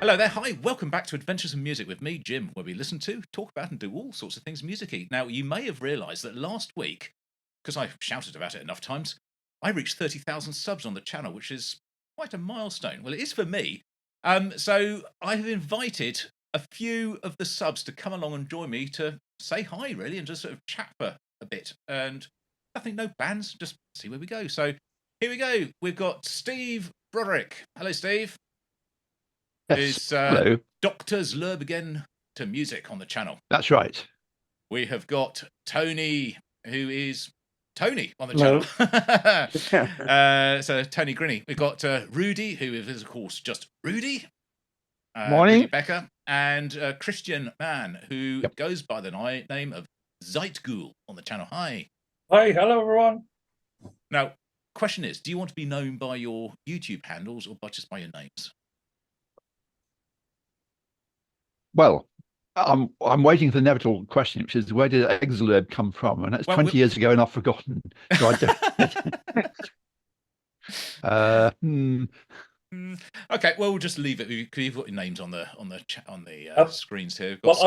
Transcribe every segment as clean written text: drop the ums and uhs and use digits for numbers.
Hello there, hi, welcome back to Adventures in Music with me, Jim, where we listen to, talk about and do all sorts of things music-y. Now, you may have realised that last week, because I've shouted about it enough times, I reached 30,000 subs on the channel, which is quite a milestone. Well, it is for me. So I have invited a few of the subs to come along and join me to say hi, really, and just sort of chat for a bit. And nothing, no bands, just see where we go. So here we go. We've got Steve Broderick. Hello, Steve. Yes. Is Hello. Dr Xlerb again to music on the channel. That's right. We have got Tony, who is Tony on the Hello. channel. So Tony Grinny. We've got Rudi, who is of course just Rudi. Morning. Rudi Becker, and Christian Mann, who goes by the name of Zeitghoul on the channel. Hi. Hi, hello everyone. Now, question is, do you want to be known by your YouTube handles or just by your names? Well, I'm waiting for the inevitable question, which is where did Xlerb come from? And that's 20 years ago, and I've forgotten. So I don't. Okay, well, we'll just leave it because you've got your names on the screens here. Well,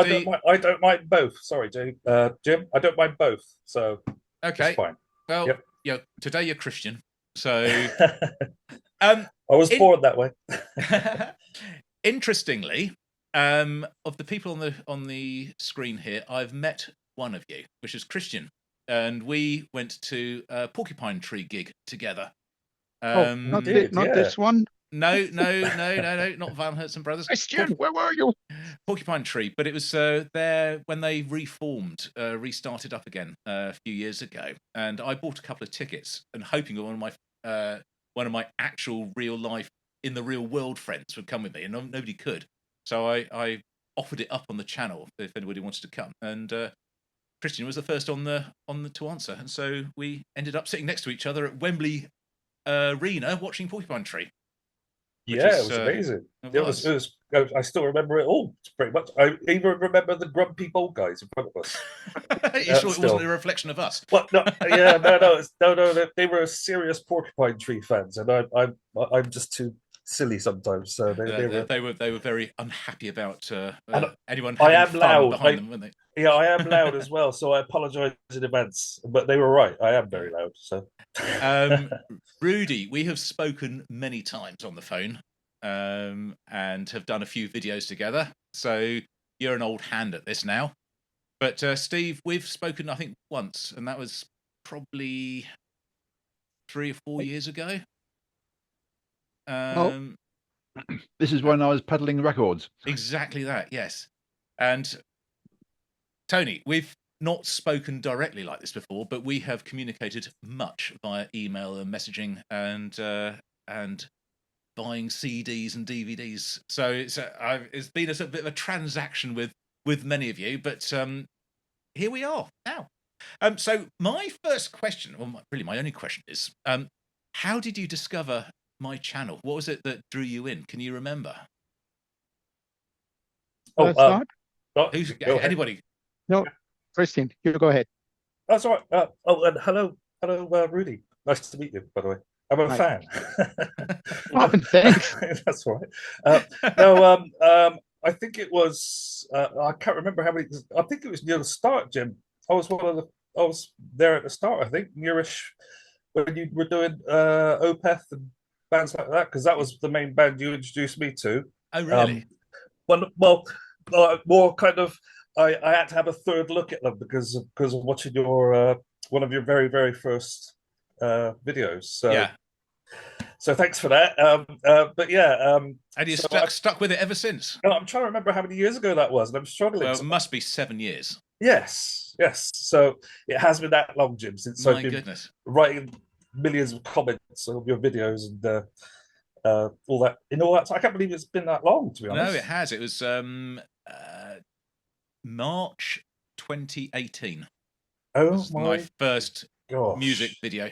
I don't mind both. Sorry, Jim. I don't mind both. So okay, fine. Well, yeah. Today you're Christian, so I was born that way. Interestingly, of the people on the screen here, I've met one of you, which is Christian, and we went to a Porcupine Tree gig together. Not this one. No, not Van Hertzen Brothers. Christian, where were you? Porcupine Tree, but it was there when they reformed, restarted up again a few years ago, and I bought a couple of tickets and hoping that one of my actual real life in the real world friends would come with me, and nobody could. So I offered it up on the channel if anybody wanted to come, and Christian was the first on the to answer, and so we ended up sitting next to each other at Wembley Arena watching Porcupine Tree. Yeah, it was amazing. It was. I still remember it all pretty much. I even remember the grumpy bald guys in front of us. You sure it wasn't a reflection of us? What? No, yeah, no. They were serious Porcupine Tree fans, and I'm just too silly sometimes. So they were very unhappy about anyone I having am fun loud behind them, weren't they? Yeah, I am loud as well, so I apologise in advance. But they were right. I am very loud. So, Rudi, we have spoken many times on the phone, and have done a few videos together. So you're an old hand at this now. But Steve, we've spoken I think once, and that was probably 3 or 4 years ago. This is when I was peddling records. Exactly that, yes. And Tony, we've not spoken directly like this before, but we have communicated much via email and messaging and buying CDs and DVDs. So it's been a sort of bit of a transaction with many of you, but here we are now. So my first question, or really my only question is, how did you discover my channel? What was it that drew you in? Can you remember? Anybody? No, Christian, you go ahead. That's all right. And hello, Rudi. Nice to meet you, by the way. I'm a fan. Oh, thanks. That's all right. I think it was. I can't remember how many. I think it was near the start, Jim. I was there at the start. I think nearish when you were doing Opeth and bands like that, because that was the main band you introduced me to. Oh, really? More kind of. I had to have a third look at them because of watching your one of your very, very first videos. So yeah. So thanks for that. But yeah, and you stuck with it ever since. I'm trying to remember how many years ago that was, and I'm struggling. Well, it must be 7 years. Yes. So it has been that long, Jim, since I've been writing millions of comments on your videos and all that. So I can't believe it's been that long, to be honest. No, it has. It was March 2018. Oh, my first music video.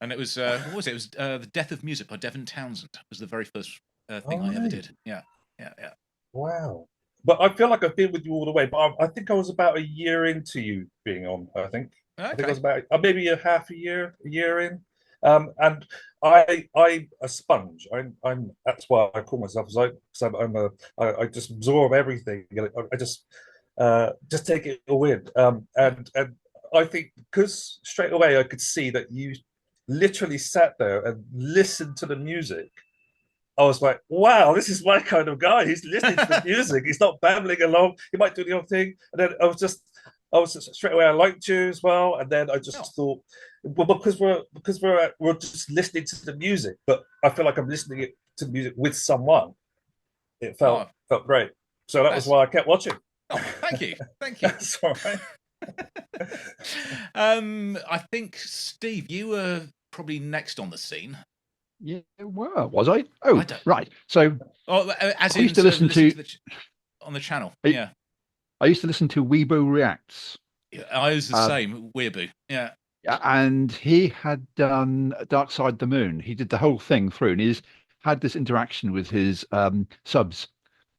And it was, what was it? It was The Death of Music by Devin Townsend. It was the very first thing I ever did. Yeah. Wow. But I feel like I've been with you all the way. But I think I was about a year into you being on, I think. Okay. I think I was about maybe a half a year in. And I'm a sponge. I'm that's why I call myself. I just absorb everything. I just take it all in. And I think because straight away I could see that you literally sat there and listened to the music. I was like, wow, this is my kind of guy. He's listening to the music. He's not babbling along. He might do the odd thing. And then I was just straight away. I liked you as well. And then I just thought, well, because we're just listening to the music, but I feel like I'm listening to music with someone. It felt great. So that was why I kept watching. Oh, thank you. That's all right. I think, Steve, you were probably next on the scene. Yeah, well, was I? Oh, right. So, as I used to listen to on the channel. I used to listen to Weibo Reacts. Yeah, I was the same. Weeaboo. Yeah. And he had done Dark Side the Moon. He did the whole thing through, and he's had this interaction with his subs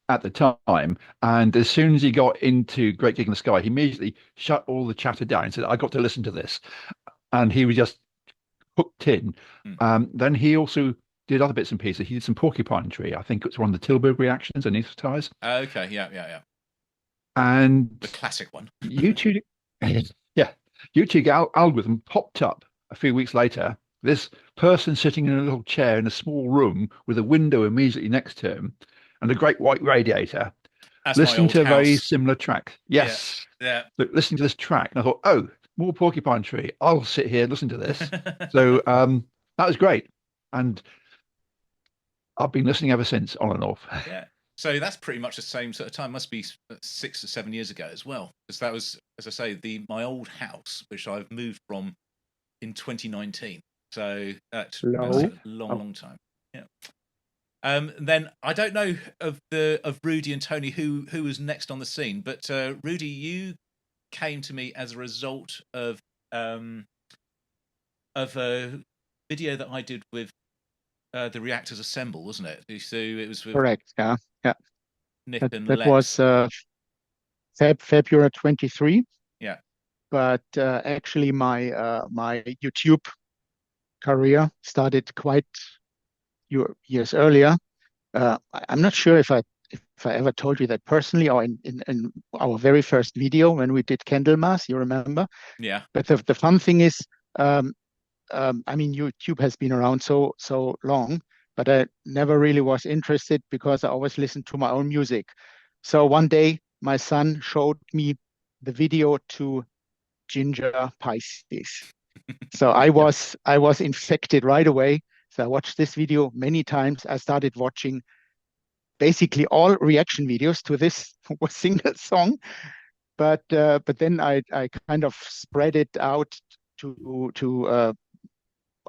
at the time. And as soon as he got into Great Gig in the Sky, he immediately shut all the chatter down and said, I got to listen to this. And he was just hooked in. Then he also did other bits and pieces. He did some Porcupine Tree. I think it was one of the Tilburg reactions and Anesthetize. Okay, yeah. And the classic one. YouTube algorithm popped up a few weeks later. This person sitting in a little chair in a small room with a window immediately next to him and a great white radiator, listening to a very similar track. Yes. Yeah. Look, listening to this track. And I thought, oh, more Porcupine Tree. I'll sit here and listen to this. So that was great. And I've been listening ever since, on and off. Yeah. So that's pretty much the same sort of time. Must be 6 or 7 years ago as well. Because that was, as I say, my old house, which I've moved from in 2019. So that's a long time. Yeah. Then I don't know of Rudi and Tony who was next on the scene, but Rudi, you came to me as a result of a video that I did with the Reactors Assemble, wasn't it? So it was with correct. Yeah. Nick and that Lex. was February 23. Yeah. But actually, my YouTube career started quite years earlier. I'm not sure if I ever told you that personally, or in our very first video when we did Candlemas, you remember? Yeah. But the fun thing is, I mean, YouTube has been around so long, but I never really was interested because I always listened to my own music. So one day, my son showed me the video to Ginger Pisces. So I was infected right away. So I watched this video many times. I started watching basically all reaction videos to this single song, but then I kind of spread it out to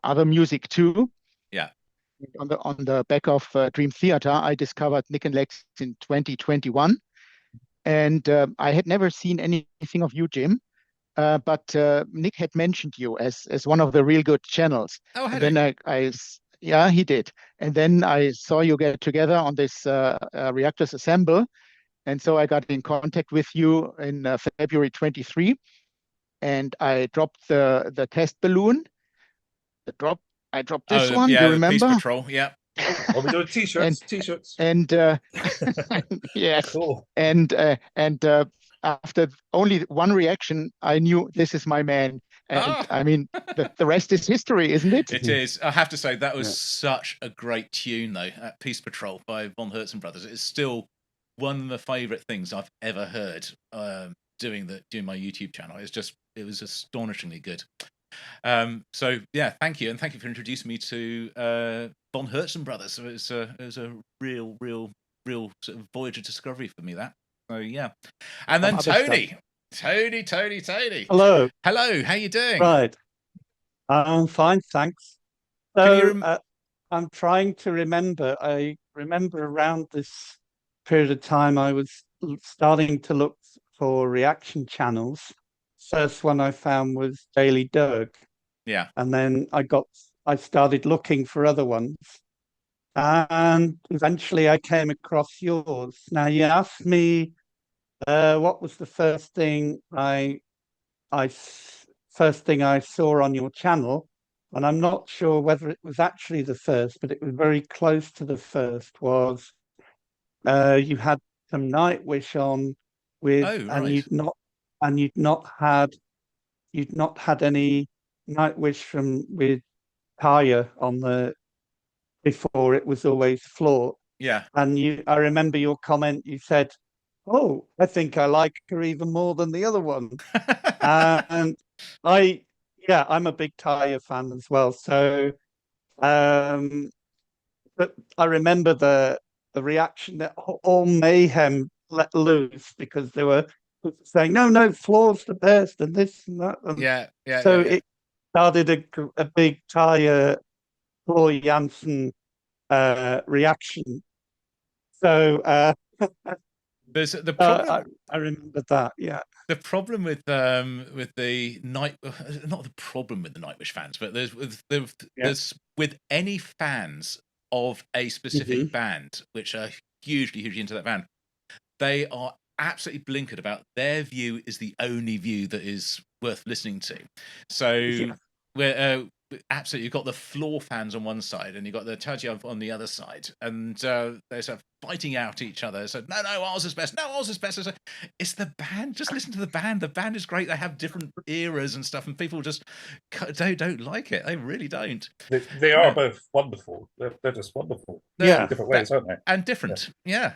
other music too. Yeah. On the back of Dream Theater, I discovered Nick and Lex in 2021, and I had never seen anything of you, Jim. But Nick had mentioned you as one of the real good channels. Oh, had he? Then yeah, he did. And then I saw you get together on this Reactors Assemble, and so I got in contact with you in February 23, and I dropped the test balloon. I dropped this one. Yeah, you remember? Peace Patrol. Yeah. Well, we do t-shirts. And yes. Cool. And after only one reaction, I knew this is my man. And I mean, the rest is history, isn't it? It is. I have to say, that was such a great tune, though. Peace Patrol by Von Herzen Brothers. It's still one of the favourite things I've ever heard doing my YouTube channel. It was astonishingly good. So yeah, thank you, and thank you for introducing me to Von Herzen Brothers. So it was a real sort of voyage of discovery for me, that. So yeah, and then Tony. Hello, how you doing? Right, I'm fine, thanks. So I'm trying to remember. I remember around this period of time I was starting to look for reaction channels. First one I found was Daily Dirk. Yeah. And then I started looking for other ones. And eventually I came across yours. Now you asked me what was the first thing I saw on your channel. and I'm not sure whether it was actually the first, but it was very close to the first, was you had some Nightwish on with, Oh, and right. you'd not had any Nightwish from with Kaya on the before. It was always Floor. Yeah. And I remember your comment. You said, "Oh, I think I like her even more than the other one." And I'm a big Kaya fan as well. So, but I remember the reaction that all mayhem let loose because they were saying, "No, Floor's the best," and this and that. And yeah. so it started a big Kaya Floor Jansen reaction. So There's the problem. I remember that. Yeah. The problem with the night, not the problem with the Nightwish fans, but there's with any fans of a specific band, which are hugely into that band, they are absolutely blinkered about their view is the only view that is worth listening to. So we're absolutely, you've got the Floor fans on one side and you've got the Tajiv on the other side, and they're sort of fighting out each other. So no, ours is best. No, ours is best. It's the band. Just listen to the band. The band is great. They have different eras and stuff, and people just don't like it. They really don't. They are both wonderful. They're just wonderful. Yeah, in different ways, aren't they? And different. Yeah.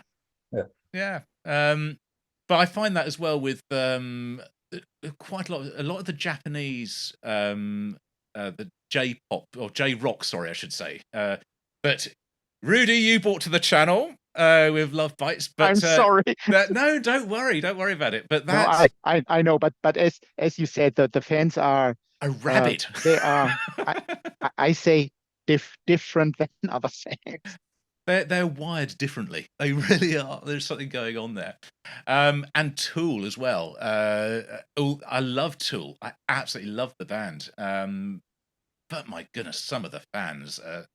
But I find that as well with quite a lot of the Japanese the J-pop or J-rock, sorry, I should say. But Rudi, you brought to the channel with Love Bites. But I'm sorry. No, don't worry about it. But that's I know, but as you said, the fans are a rabid. They are. I say different than other fans. They're wired differently. They really are. There's something going on there. And Tool as well. I love Tool. I absolutely love the band. But my goodness, some of the fans are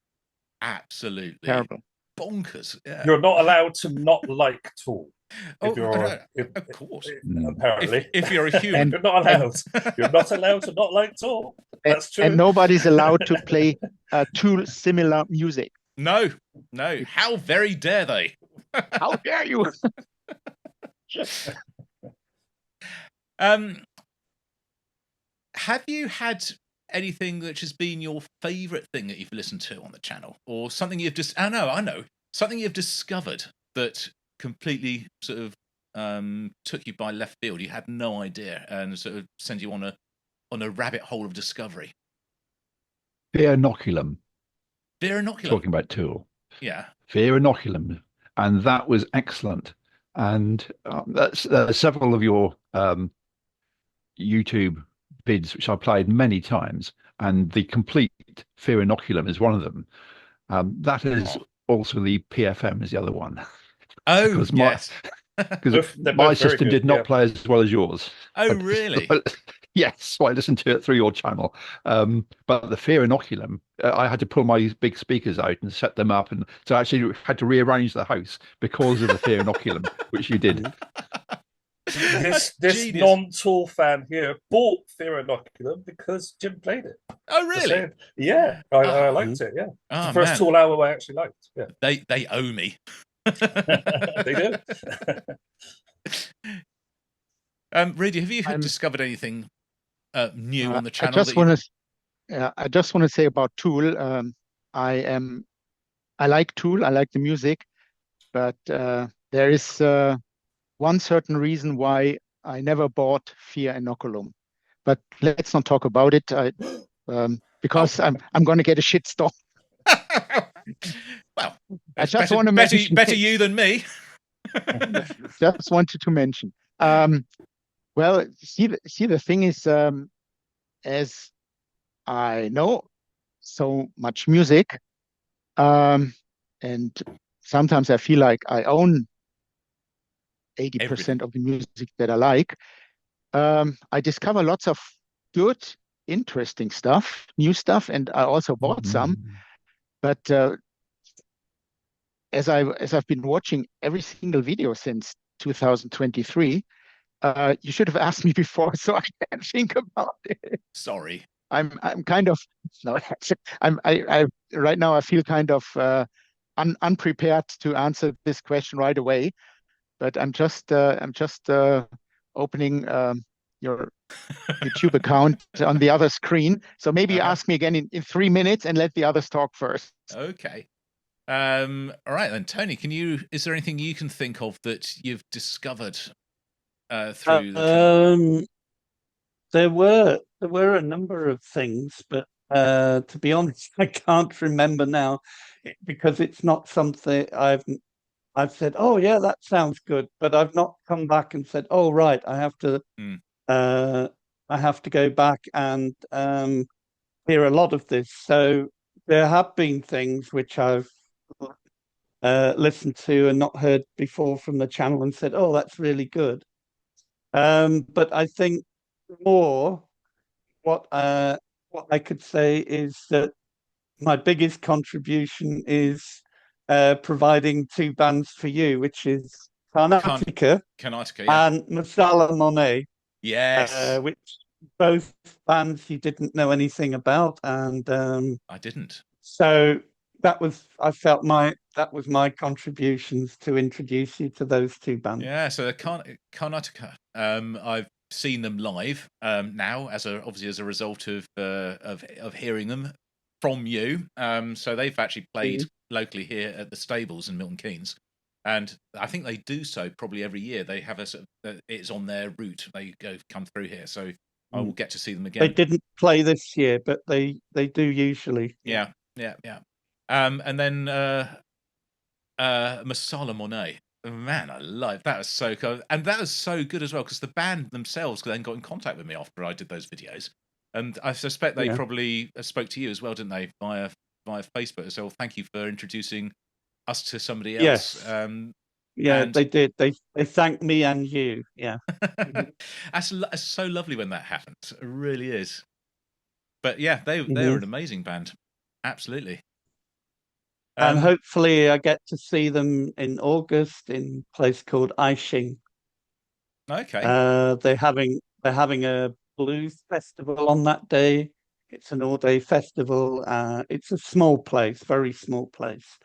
absolutely terrible, bonkers. Yeah. You're not allowed to not like Tool. Of course. Apparently, if you're a human, you're not allowed. You're not allowed to not like Tool. That's true. And nobody's allowed to play Tool similar music. No. How very dare they? How dare you? Have you had anything which has been your favourite thing that you've listened to on the channel, or something you've just? I know something you've discovered that completely sort of took you by left field. You had no idea, and sort of send you on a rabbit hole of discovery. Fear Inoculum. Inoculum. Talking about Tool. Yeah. Fear Inoculum. And that was excellent. And that's several of your YouTube vids, which I played many times. And the complete Fear Inoculum is one of them. That is also the PFM is the other one. Oh, yes. Because my system did not play as well as yours. Oh, really? Yes, so I listened to it through your channel. But the Fear Inoculum, I had to pull my big speakers out and set them up, and so I actually had to rearrange the house because of the Fear Inoculum, which you did. This non-Tool fan here bought Fear Inoculum because Jim played it. Oh, really? Yeah, I liked it. Yeah, oh, the first Tool album I actually liked. Yeah, they owe me. They do. Rudi, have you discovered anything new on the channel? I just want to say about Tool. I like Tool. I like the music, but there is one certain reason why I never bought Fear Inoculum. But let's not talk about it. Because I'm going to get a shitstorm. Well, I just want to mention better you than me. Just wanted to mention. Well, see, the thing is, as I know so much music, and sometimes I feel like I own 80% of the music that I like. I discover lots of good, interesting stuff, new stuff, and I also bought some. But as I've been watching every single video since 2023, you should have asked me before, so I can't think about it. Sorry. I'm kind of no, I right now I feel kind of unprepared to answer this question right away, but I'm just opening your YouTube account on the other screen. So maybe ask me again in 3 minutes and let the others talk first. Okay. All right then, Tony. Is there anything you can think of that you've discovered through the? There were a number of things, but to be honest, I can't remember now because it's not something I've said. Oh yeah, that sounds good, but I've not come back and said, oh right, I have to go back and hear a lot of this. So there have been things which I've listened to and not heard before from the channel and said, oh, that's really good. But I think more what I could say is that my biggest contribution is providing two bands for you, which is Carnatica and Masala Monet. Yes. Which both bands you didn't know anything about, and I didn't. So that was my contributions to introduce you to those two bands. Yeah, so Carnatica. I've seen them live now, obviously as a result of hearing them from you. So they've actually played locally here at the Stables in Milton Keynes, and I think they do so probably every year. They have it's on their route. They come through here, so I will get to see them again. They didn't play this year, but they do usually. Yeah. And then Masala Monet. Man, I love that. Was so cool, and that was so good as well because the band themselves then got in contact with me after I did those videos, and I suspect they probably spoke to you as well, didn't they, via Facebook? So thank you for introducing us to somebody else. Yes. They did. They thanked me and you. Yeah, that's so lovely when that happens. It really is. But yeah, they're an amazing band. Absolutely. And hopefully I get to see them in August in a place called Aishing. Okay. They're having a blues festival on that day. It's an all-day festival. It's a small place, very small place.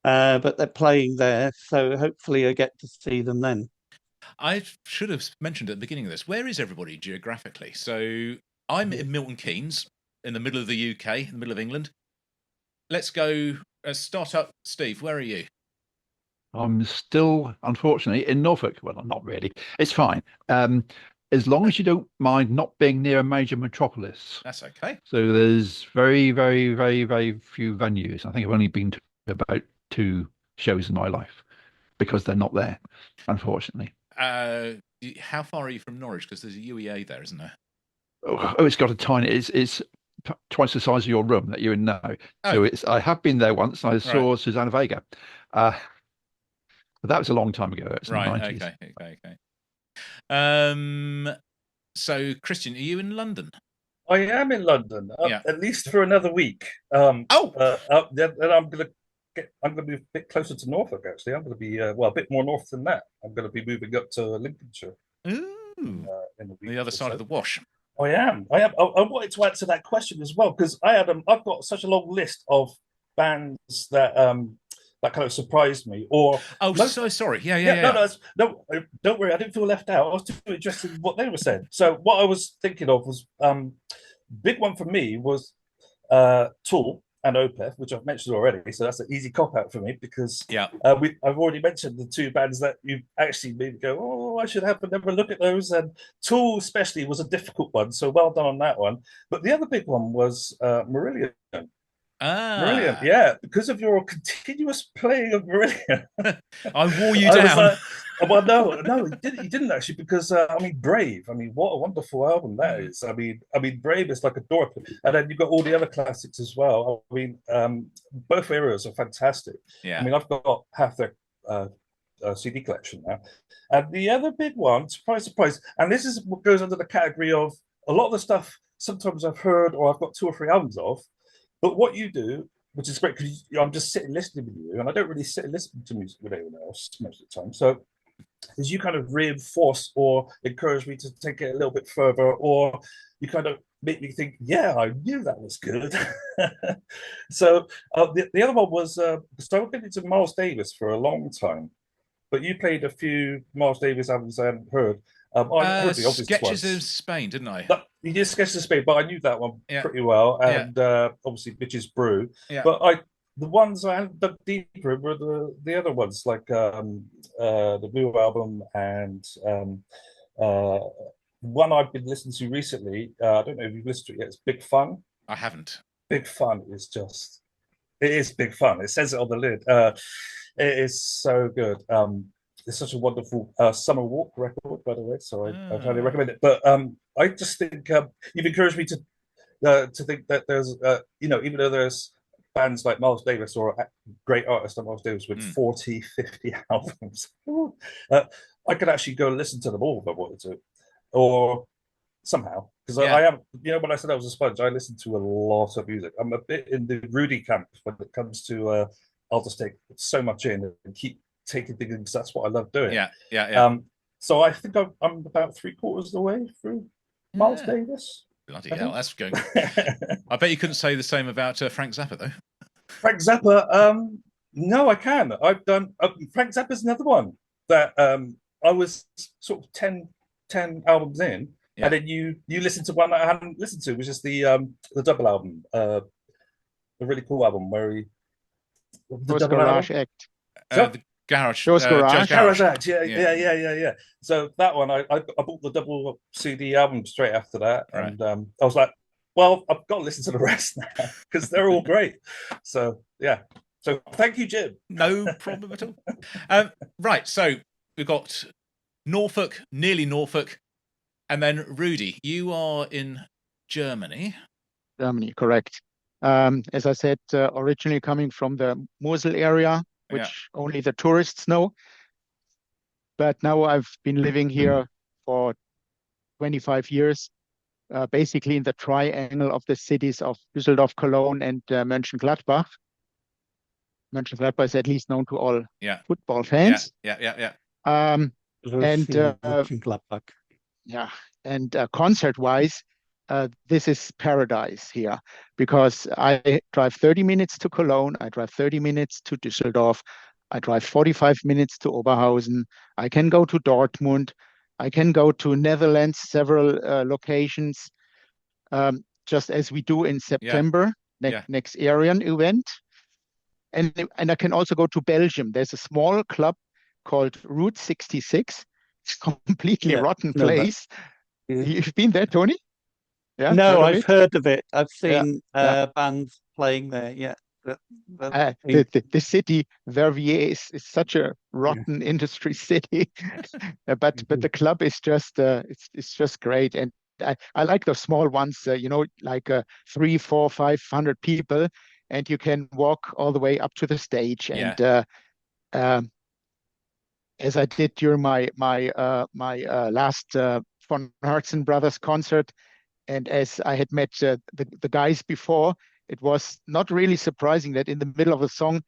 But they're playing there, so hopefully I get to see them then. I should have mentioned at the beginning of this, where is everybody geographically? So I'm in Milton Keynes, in the middle of the UK, in the middle of England. Let's go start up. Steve, where are you? I'm still, unfortunately, in Norfolk. Well, not really. It's fine. As long as you don't mind not being near a major metropolis. That's okay. So there's very, very, very, very few venues. I think I've only been to about 2 shows in my life because they're not there, unfortunately. How far are you from Norwich? Because there's a UEA there, isn't there? Oh, it's got a tiny. It's twice the size of your room that you're in now. So I have been there once. I saw Susanna Vega. But that was a long time ago. It's right. In the 90s. Okay. So, Christian, are you in London? I am in London, at least for another week. Then I'm going to be a bit closer to Norfolk. Actually, I'm going to be a bit more north than that. I'm going to be moving up to Lincolnshire. Ooh, in the other side of the wash. I am. I wanted to answer that question as well because I've got such a long list of bands that kind of surprised me. So sorry. Yeah. No, don't worry. I didn't feel left out. I was too interested in what they were saying. So what I was thinking of was big one for me was Tool and Opeth, which I've mentioned already. So that's an easy cop out for me because I've already mentioned the two bands that you actually made me go, oh, I should have never look at those. And Tool especially was a difficult one. So well done on that one. But the other big one was Marillion. Marillion, yeah, because of your continuous playing of Marillion. I wore you down. Well, no, you didn't actually, because Brave. I mean, what a wonderful album that is. I mean, Brave is like a door, and then you've got all the other classics as well. I mean, both eras are fantastic. Yeah. I mean, I've got half their CD collection now, and the other big one, surprise, and this is what goes under the category of a lot of the stuff. Sometimes I've heard, or I've got 2 or 3 albums of. But what you do, which is great, because I'm just sitting listening with you, and I don't really sit and listen to music with anyone else most of the time. So is you kind of reinforce or encourage me to take it a little bit further, or you kind of make me think, yeah, I knew that was good. So the other one was, so I've been into Miles Davis for a long time, but you played a few Miles Davis albums I hadn't heard. I heard the obvious Sketches ones. of Spain, didn't I? You did Sketches of Spain, but I knew that one pretty well, and obviously Bitches Brew. Yeah. But the ones I hadn't dug deeper were the other ones, like the Blue album, and one I've been listening to recently. I don't know if you've listened to it yet. It's Big Fun. I haven't. Big Fun is just, it is big fun. It says it on the lid. It is so good. It's such a wonderful Summer Walk record, by the way. So I highly recommend it. But I just think you've encouraged me to think that there's, even though there's bands like Miles Davis or great artists like Miles Davis with 40, 50 albums, I could actually go listen to them all if I wanted to, or somehow, because I am, when I said I was a sponge, I listen to a lot of music. I'm a bit in the Rudi camp when it comes to I'll just take so much in and keep taking things, because that's what I love doing. So I think I'm about 3/4 of the way through Miles Davis. Bloody hell, that's going. I bet you couldn't say the same about Frank Zappa, though. Frank Zappa, no, I can. I've done Frank Zappa's another one that I was sort of 10 albums in, and then you listened to one that I hadn't listened to, which is the double album, a really cool album where he the Garage Act. The Garage Act, yeah. So that one, I bought the double CD album straight after that, and I was like, well, I've got to listen to the rest now because they're all great. So yeah. So thank you, Jim. No problem at all. Right, so we've got Norfolk, nearly Norfolk, and then Rudi, you are in Germany. Germany, correct. As I said, originally coming from the Mosel area, which only the tourists know. But now I've been living here for 25 years, basically in the triangle of the cities of Düsseldorf, Cologne, and Mönchengladbach. Mönchengladbach is at least known to all football fans. And concert-wise, this is paradise here, because I drive 30 minutes to Cologne, I drive 30 minutes to Düsseldorf, I drive 45 minutes to Oberhausen, I can go to Dortmund, I can go to Netherlands, several locations, just as we do in September, next Aryan event. And I can also go to Belgium. There's a small club called Route 66. It's a completely rotten place. You've been there, Tony? Yeah, no, I've heard of it. I've seen bands playing there. The city Verviers is such a rotten industry city, but the club is just it's just great, and I like the small ones. Like 300, 400, 500 people, and you can walk all the way up to the stage. And as I did during my last von Herzen Brothers concert. And as I had met the guys before, it was not really surprising that in the middle of a song,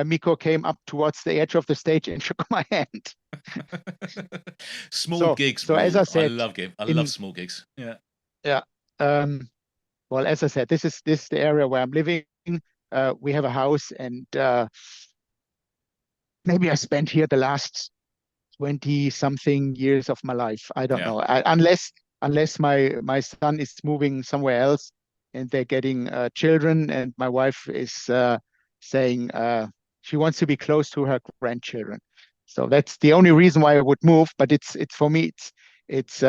Miko came up towards the edge of the stage and shook my hand. Small gigs. So as I said, I love small gigs. Yeah. Well, as I said, this is the area where I'm living. We have a house, and maybe I spent here the last 20-something years of my life. I don't know. Unless my son is moving somewhere else and they're getting children, and my wife is saying she wants to be close to her grandchildren. So that's the only reason why I would move. But it's for me, it's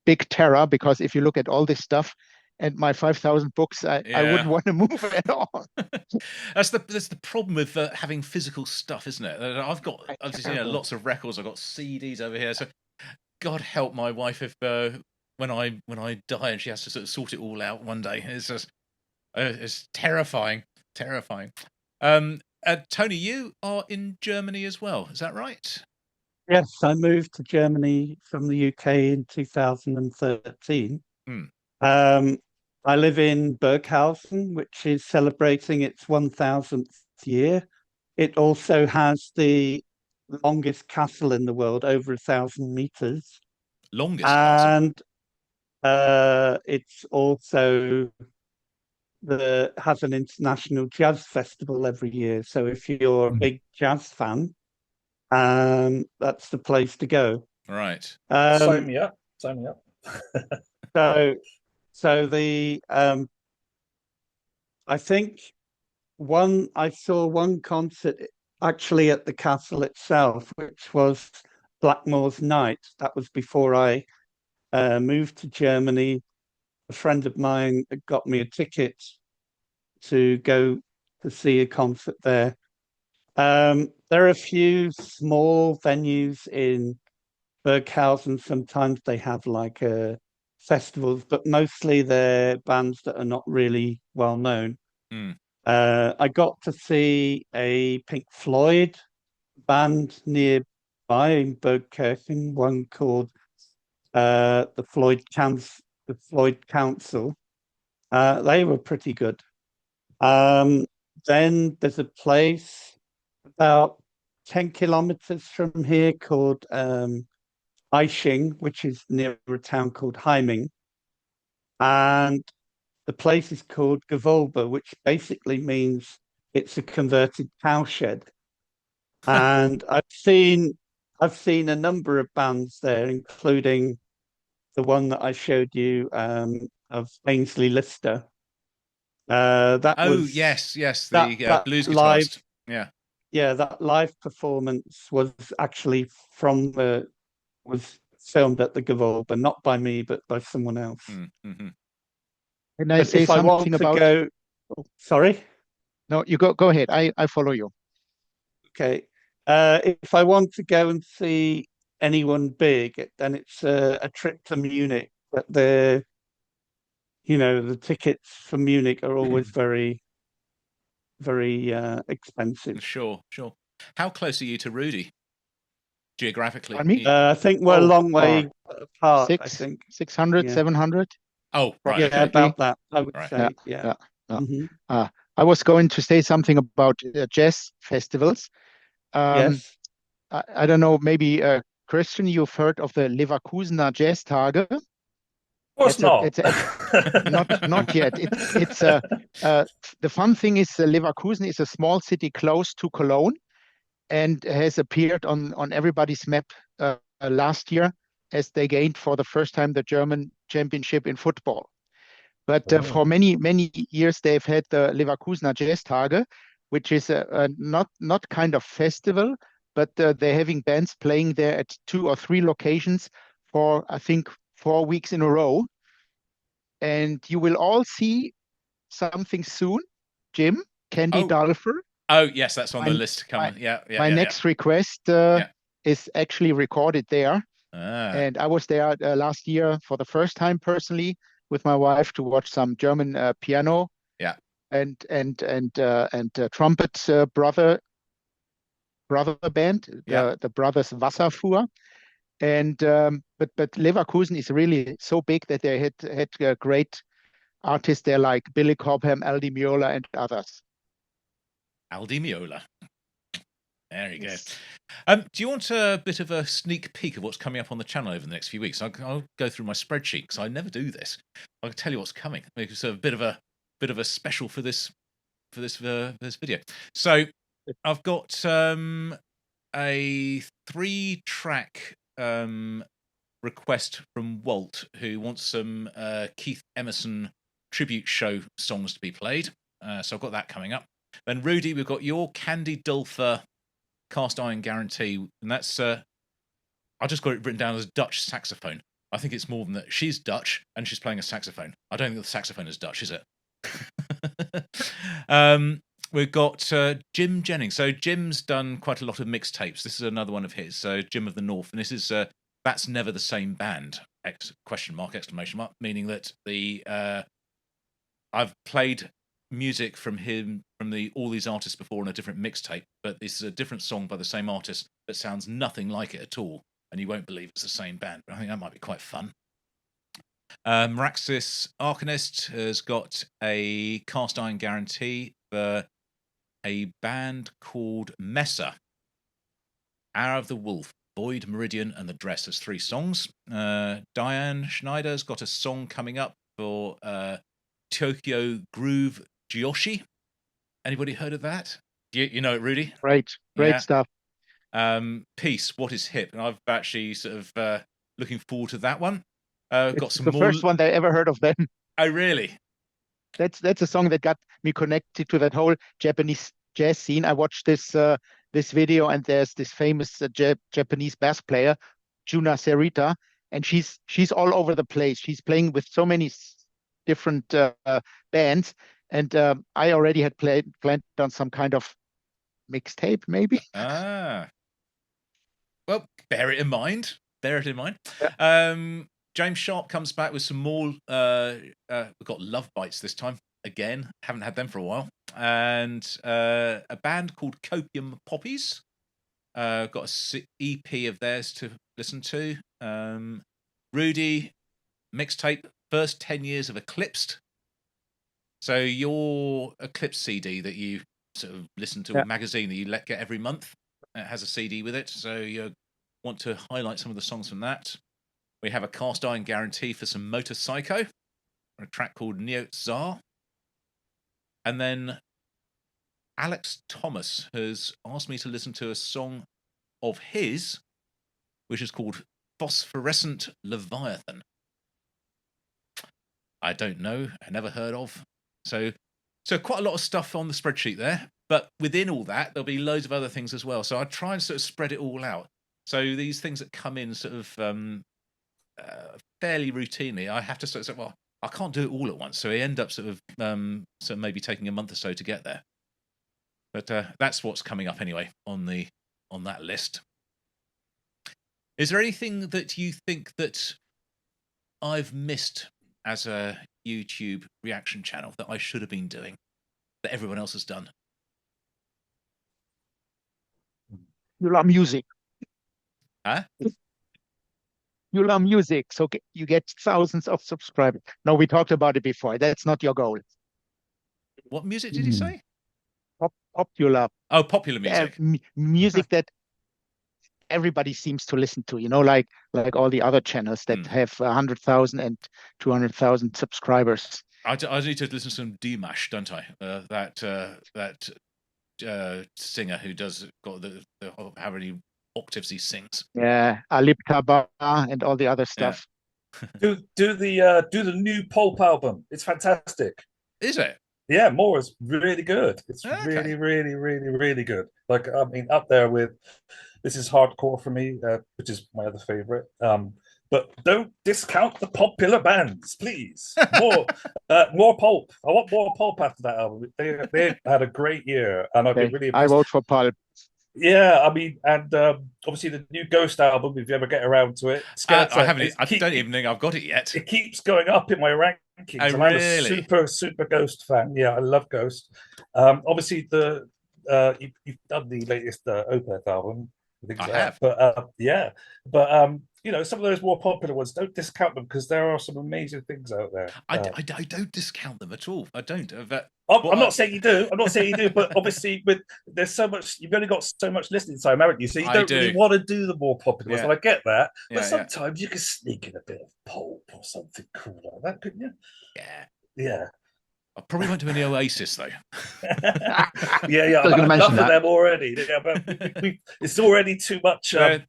big terror, because if you look at all this stuff and my 5,000 books, I wouldn't want to move at all. That's the problem with having physical stuff, isn't it? I've got lots of records. I've got CDs over here. So God help my wife if when I die and she has to sort of sort it all out one day. It's just it's terrifying. Tony, you are in Germany as well. Is that right? Yes, I moved to Germany from the UK in 2013. I live in Burghausen, which is celebrating its 1000th year. It also has the longest castle in the world, over 1,000 meters. Longest castle. And it's also has an international jazz festival every year. So if you're a big jazz fan, that's the place to go. Right. Sign me up. Sign me up. So the I think I saw one concert actually at the castle itself, which was Blackmore's Night. That was before I moved to Germany. A friend of mine got me a ticket to go to see a concert there. There are a few small venues in Berghausen. Sometimes they have like festivals, but mostly they're bands that are not really well known. I got to see a Pink Floyd band nearby in Bergkirchen, one called the Floyd Council. They were pretty good. Then there's a place about 10 kilometers from here called Eiching, which is near a town called Heiming. And the place is called Gewölbe, which basically means it's a converted cowshed. And I've seen a number of bands there, including the one that I showed you of Ainsley Lister. Yes, the blues guitarist. Yeah, that live performance was actually was filmed at the Gewölbe, not by me, but by someone else. Mm-hmm. Can I say something about? Sorry. No, you go ahead. I follow you. Okay. If I want to go and see anyone big, then it's a trip to Munich. But the tickets for Munich are always very, very expensive. Sure. How close are you to Rudi geographically? I think we're a long way apart. I think 600, 700. Oh, right. Yeah, about that, I would say. Yeah. Mm-hmm. I was going to say something about jazz festivals. Yes. I don't know, maybe Christian, you've heard of the Leverkusener Jazz Tage? Of course not. Not yet. It's the fun thing is Leverkusen is a small city close to Cologne, and has appeared on everybody's map last year as they gained for the first time the German championship in football. But for many years they've had the Leverkusener Jazz Tage, which is not kind of festival, but they're having bands playing there at 2 or 3 locations for I think 4 weeks in a row. And you will all see something soon. Jim, Candy Dulfer. Oh yes, that's on the list coming. My next request is actually recorded there. And I was there last year for the first time personally with my wife to watch some German piano and trumpet brother band, the brothers Wasserfuhr. And but Leverkusen is really so big that they had great artists there like Billy Cobham, Al Di Meola, and others. Al Di Meola. There you go. Do you want a bit of a sneak peek of what's coming up on the channel over the next few weeks? I'll go through my spreadsheet because I never do this. I'll tell you what's coming. It's a bit of a special for this video. So I've got a 3-track request from Walt, who wants some Keith Emerson tribute show songs to be played. So I've got that coming up. Then Rudi, we've got your Candy Dulfer Cast Iron Guarantee, and that's I just got it written down as Dutch saxophone. I think it's more than that. She's Dutch and she's playing a saxophone. I don't think the saxophone is Dutch, is it? We've got Jim Jennings. So Jim's done quite a lot of mixtapes. This is another one of his. So Jim of the North, and this is That's Never the Same Band! ! Meaning that I've played music from him from all these artists before on a different mixtape, but this is a different song by the same artist that sounds nothing like it at all, and you won't believe it's the same band. But I think that might be quite fun. Meraxis Arcanist has got a Cast Iron Guarantee for a band called Messer, Hour of the Wolf, Void, Meridian, and The Dress. There's 3 songs. Diane Schneider's got a song coming up for Tokyo Groove Joshi. Anybody heard of that? You know it, Rudi? Great stuff. Peace, What is Hip? And I've actually sort of looking forward to that one. Got some the more... first one that I ever heard of them. Oh, really? That's a song that got me connected to that whole Japanese jazz scene. I watched this video, and there's this famous Japanese bass player, Juna Serita, and she's all over the place. She's playing with so many different bands, and I already had planned on some kind of mixtape, maybe. Well, bear it in mind. Yeah. James Sharp comes back with some more. We've got Love Bites this time. Again, haven't had them for a while. And a band called Copium Poppies. Got an EP of theirs to listen to. Rudi, mixtape, first 10 years of Eclipsed. So your Eclipse CD that you sort of listen to, a magazine that you get every month, it has a CD with it. So you want to highlight some of the songs from that. We have a Cast Iron Guarantee for some Motor Psycho, a track called Neo Tsar. And then Alex Thomas has asked me to listen to a song of his, which is called Phosphorescent Leviathan. I don't know, I never heard of. So quite a lot of stuff on the spreadsheet there. But within all that, there'll be loads of other things as well. So I try and sort of spread it all out. So these things that come in sort of fairly routinely, I have to sort of say, well, I can't do it all at once. So I end up sort of maybe taking a month or so to get there. But that's what's coming up anyway on that list. Is there anything that you think that I've missed as a YouTube reaction channel that I should have been doing that everyone else has done? You love music. Huh? You love music, so you get thousands of subscribers. No, we talked about it before. That's not your goal. What music did you say? Popular. Oh, popular music. Music that everybody seems to listen to, like all the other channels that have 100,000 and 200,000 subscribers. I need to listen to some Dimash, don't I? That singer who got the how many octaves he sings. Yeah, Alip Taba and all the other stuff. Yeah. do the new Pulp album. It's fantastic. Is it? Yeah, more is really good. It's okay. really good. Like, I mean, up there with This Is Hardcore for me, which is my other favorite. But don't discount the popular bands, please. More Pulp. I want more Pulp after that album. They had a great year, and I've been really impressed. I vote for Pulp. Yeah, I mean, and obviously the new Ghost album, if you ever get around to it. I haven't. I don't even think I've got it yet. It keeps going up in my rankings. Oh, and really? I'm a super Ghost fan. Yeah, I love Ghost. Obviously, you've done the latest Opeth album. I have. But some of those more popular ones, don't discount them, because there are some amazing things out there. I don't discount them at all. I don't. I'm not saying you do. But obviously, there's so much. You've only got so much listening time, haven't you? So you don't really want to do the more popular ones. And I get that. But sometimes you can sneak in a bit of Pulp or something cool like that, couldn't you? Yeah. Yeah. I probably won't do any Oasis though. Yeah. I've had enough of them already. Yeah, but it's already too much. They're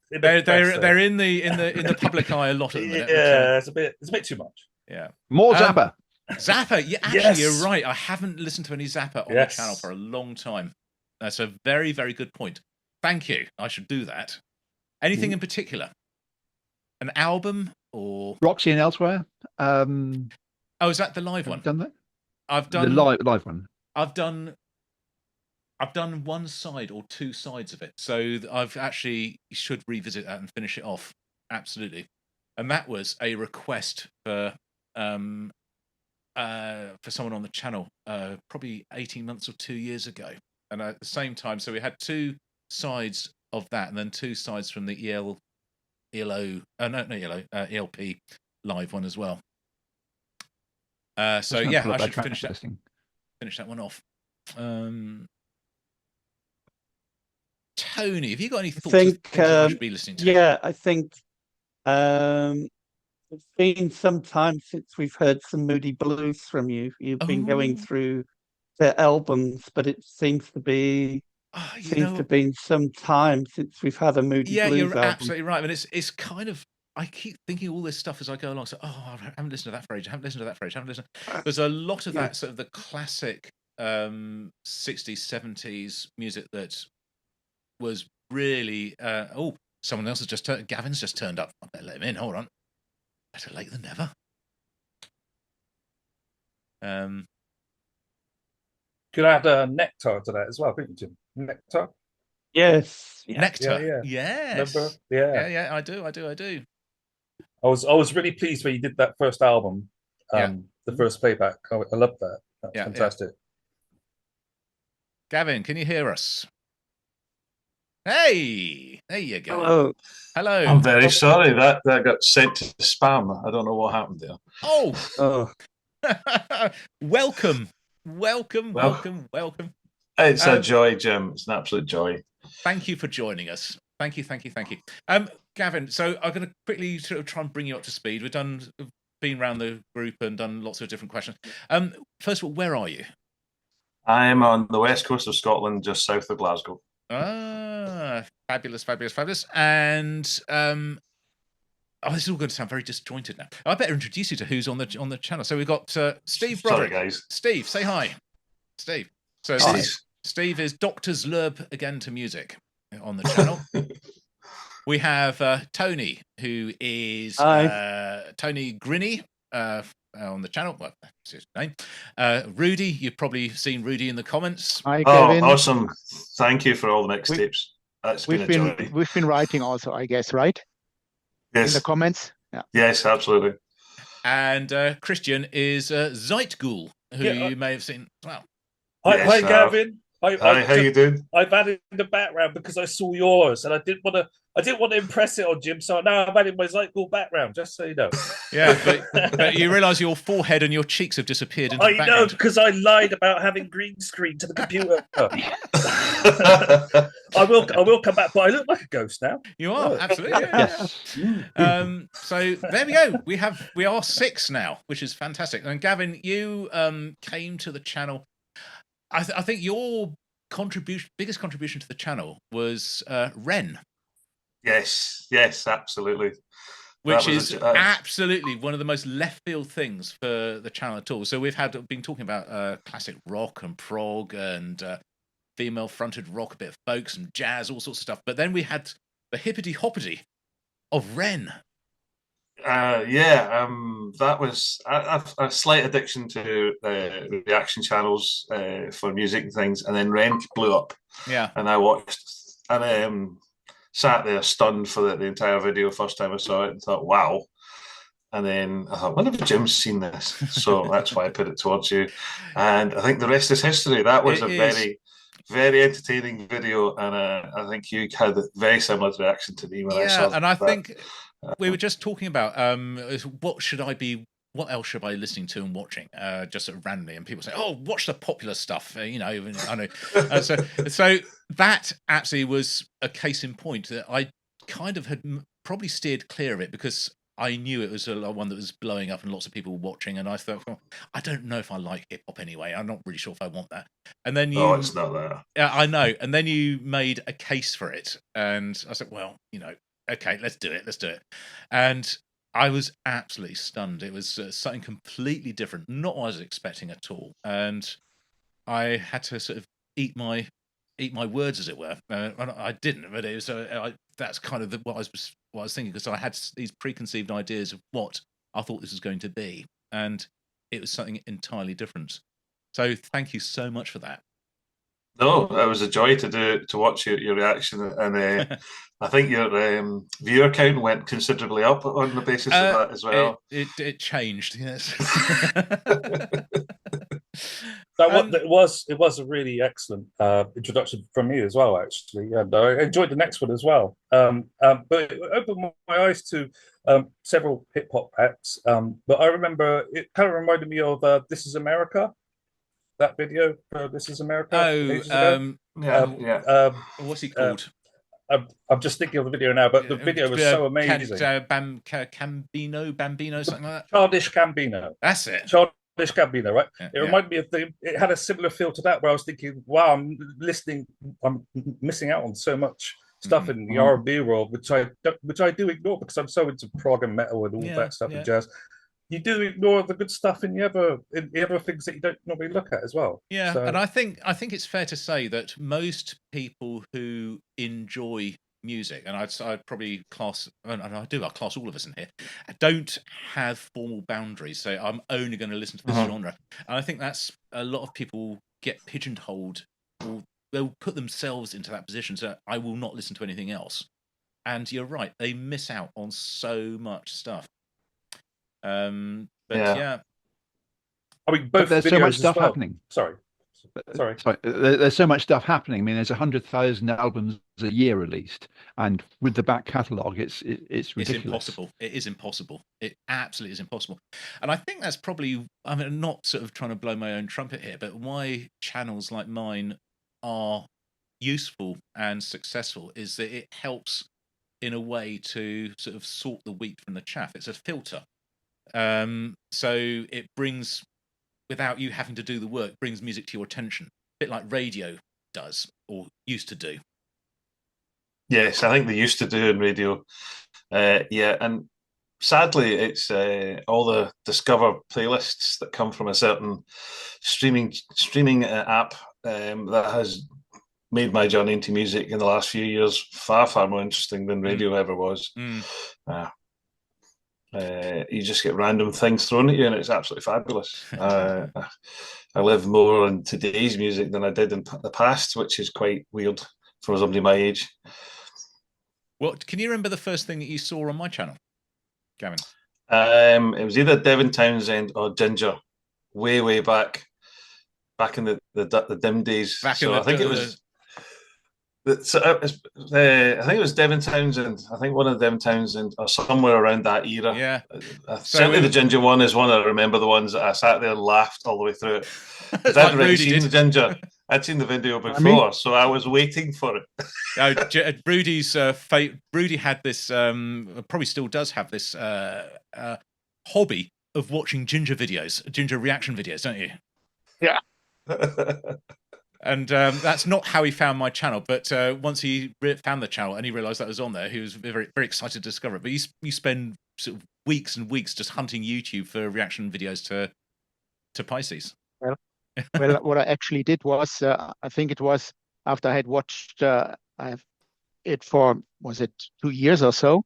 in the public eye a lot at the minute. Yeah, it's a bit too much. Yeah. More Zappa. Zappa, yeah, actually, you're right. I haven't listened to any Zappa on the channel for a long time. That's a very, very good point. Thank you. I should do that. Anything in particular? An album or Roxy and Elsewhere? Is that the live one? Done that? I've done the live one. I've done one side or two sides of it, so I've actually should revisit that and finish it off. Absolutely, and that was a request for someone on the channel, probably 18 months or 2 years ago, and at the same time, so we had two sides of that, and then two sides from the ELP live one as well. I should finish that one off. Tony, have you got any thoughts of think, things that I should be listening to? yeah, I think it's been some time since we've heard some Moody Blues from you. You've been going through their albums, but it seems to be have been some time since we've had a Moody Blues you're album. absolutely right. I mean, it's kind of, I keep thinking all this stuff as I go along. So, I haven't listened to that for ages. I haven't listened to that for ages. I haven't listened. There's a lot of that sort of the classic 60s, 70s music that was really. Someone else has just turned. Gavin's just turned up. I better let him in. Hold on. Better late than never. Could add Nectar to that as well, couldn't you, Jim? Nectar. Yes. Nectar. Yes. Remember? Yeah. I do. I was really pleased when you did that first album, the first playback. I loved that. That's fantastic. Yeah. Gavin, can you hear us? Hey, there you go. Hello. I'm very sorry that got sent to spam. I don't know what happened there. Oh. Welcome. It's a joy, Jim. It's an absolute joy. Thank you for joining us. Thank you. Gavin, so I'm going to quickly sort of try and bring you up to speed. We've been around the group and done lots of different questions. First of all, where are you? I am on the west coast of Scotland, just south of Glasgow. Fabulous. And this is all going to sound very disjointed now. I better introduce you to who's on the channel. So we've got Steve Broderick. Sorry, guys. Steve, say hi. Steve. So hi. Steve is Dr Xlerb again to music on the channel. We have Tony, who is Tony Grinny on the channel. Well, that's his name. Rudi, you've probably seen Rudi in the comments. Hi, Gavin. Awesome. Thank you for all the mixtapes. That's been a joy. We've been writing also, I guess, right? Yes. In the comments? Yeah. Yes, absolutely. And Christian is Zeitghoul, who you may have seen as well. Hi, Gavin. Hi, how you doing? I've added in the background because I saw yours, and I didn't want to impress it on Jim, so now I've added my Zeitghoul background, just so you know. Yeah, but you realise your forehead and your cheeks have disappeared into the background. I know, because I lied about having green screen to the computer. I will come back, but I look like a ghost now. You are, absolutely. Yes. So there we go. We are 6 now, which is fantastic. And Gavin, you came to the channel. I think your biggest contribution to the channel was Ren. Yes, absolutely. Which is absolutely one of the most left field things for the channel at all. So we've been talking about classic rock and prog and female fronted rock, a bit of folk, some jazz, all sorts of stuff. But then we had the hippity hoppity of Ren. That was a slight addiction to the reaction channels for music and things, and then Ren blew up. Yeah, and I watched and sat there stunned for the entire video first time I saw it and thought, wow. And then I thought, wonder if Jim's seen this, so that's why I put it towards you. And I think the rest is history. That was very, very entertaining video, and I think you had a very similar reaction to me when I saw it. And I think we were just talking about what else should I be listening to and watching, just sort of randomly, and people say, "Oh, watch the popular stuff." I know. So that actually was a case in point that I kind of had probably steered clear of it because I knew it was one that was blowing up and lots of people were watching, and I thought, well, I don't know if I like hip hop anyway. I'm not really sure if I want that. And then it's not there. Yeah, I know. And then you made a case for it, and I said, well, okay, let's do it. And I was absolutely stunned. It was something completely different, not what I was expecting at all. And I had to sort of eat my words, as it were. I didn't, but it was that's kind of what I was thinking, because I had these preconceived ideas of what I thought this was going to be, and it was something entirely different. So thank you so much for that. No, it was a joy to watch your reaction, and I think your viewer count went considerably up on the basis of that as well. It changed, yes. It was a really excellent introduction from me as well, actually, and I enjoyed the next one as well. But it opened my eyes to several hip hop acts. But I remember it kind of reminded me of "This Is America." that video for This Is America. What's he called? I'm just thinking of the video now, but the video was so amazing. Bambino, something like that. Childish Gambino. That's it. Childish Gambino, right? Yeah, it reminded me of it had a similar feel to that, where I was thinking, wow, I'm missing out on so much stuff in the R&B world, which I do ignore because I'm so into prog and metal and all that stuff and jazz. You do ignore the good stuff in the other things that you don't normally look at as well. Yeah, so. And I think it's fair to say that most people who enjoy music, and I'd probably class, and I class all of us in here, don't have formal boundaries. So I'm only going to listen to this genre, and I think that's a lot of people get pigeonholed, or they'll put themselves into that position. So I will not listen to anything else, and you're right, they miss out on so much stuff. I mean, both there's so much stuff happening. Sorry. There's so much stuff happening. I mean, there's 100,000 albums a year released, and with the back catalogue, it's ridiculous. It's impossible. It is impossible. It absolutely is impossible. And I think that's probably, I mean, I'm not sort of trying to blow my own trumpet here, but why channels like mine are useful and successful is that it helps in a way to sort of sort the wheat from the chaff. It's a filter. So it brings, without you having to do the work, brings music to your attention, a bit like radio does, or used to do. Yes, I think they used to do in radio. And sadly, it's all the Discover playlists that come from a certain streaming app that has made my journey into music in the last few years far, far more interesting than radio ever was. You just get random things thrown at you, and it's absolutely fabulous. I live more in today's music than I did in the past, which is quite weird for somebody my age. What can you remember the first thing that you saw on my channel, Gavin? It was either Devin Townsend or Ginger, way back in the dim days. I think it was. I think it was Devin Townsend. I think one of Devin Townsend, or somewhere around that era. Yeah. Certainly the Ginger one is one I remember. The ones that I sat there and laughed all the way through it. I'd already seen the Ginger. I'd seen the video before, so I was waiting for it. Rudi's Rudi had this, probably still does have this hobby of watching Ginger reaction videos, don't you? Yeah. And that's not how he found my channel, but once he found the channel and he realised that was on there, he was very, very excited to discover it. But you spend sort of weeks and weeks just hunting YouTube for reaction videos to Pisces. Well, what I actually did was, I think it was after I had watched it for, was it 2 years or so?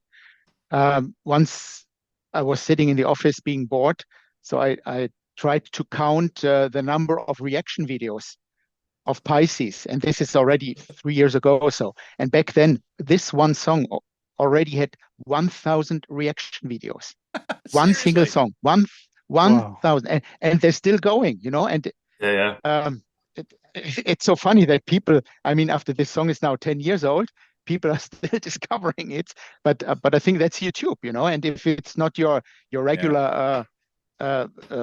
Once I was sitting in the office being bored, so I tried to count the number of reaction videos of Pisces, and this is already 3 years ago or so. And back then, this one song already had 1,000 reaction videos. One single song, 1,000, and they're still going, And it's so funny that people, I mean, after this song is now 10 years old, people are still discovering it. But I think that's YouTube, And if it's not your regular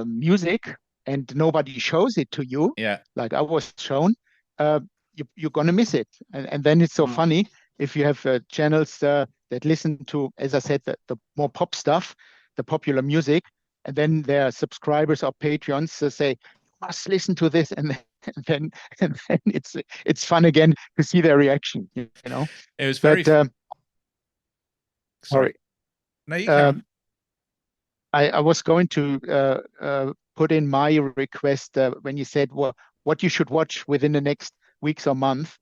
music, and nobody shows it to you, like I was shown, you're gonna miss it. And then it's so funny if you have channels that listen to, as I said, the more pop stuff, the popular music, and then their subscribers or Patreons say, "You must listen to this," and then it's fun again to see their reaction. It was very. Sorry. No, you can. I was going to put in my request when you said what you should watch within the next weeks or month.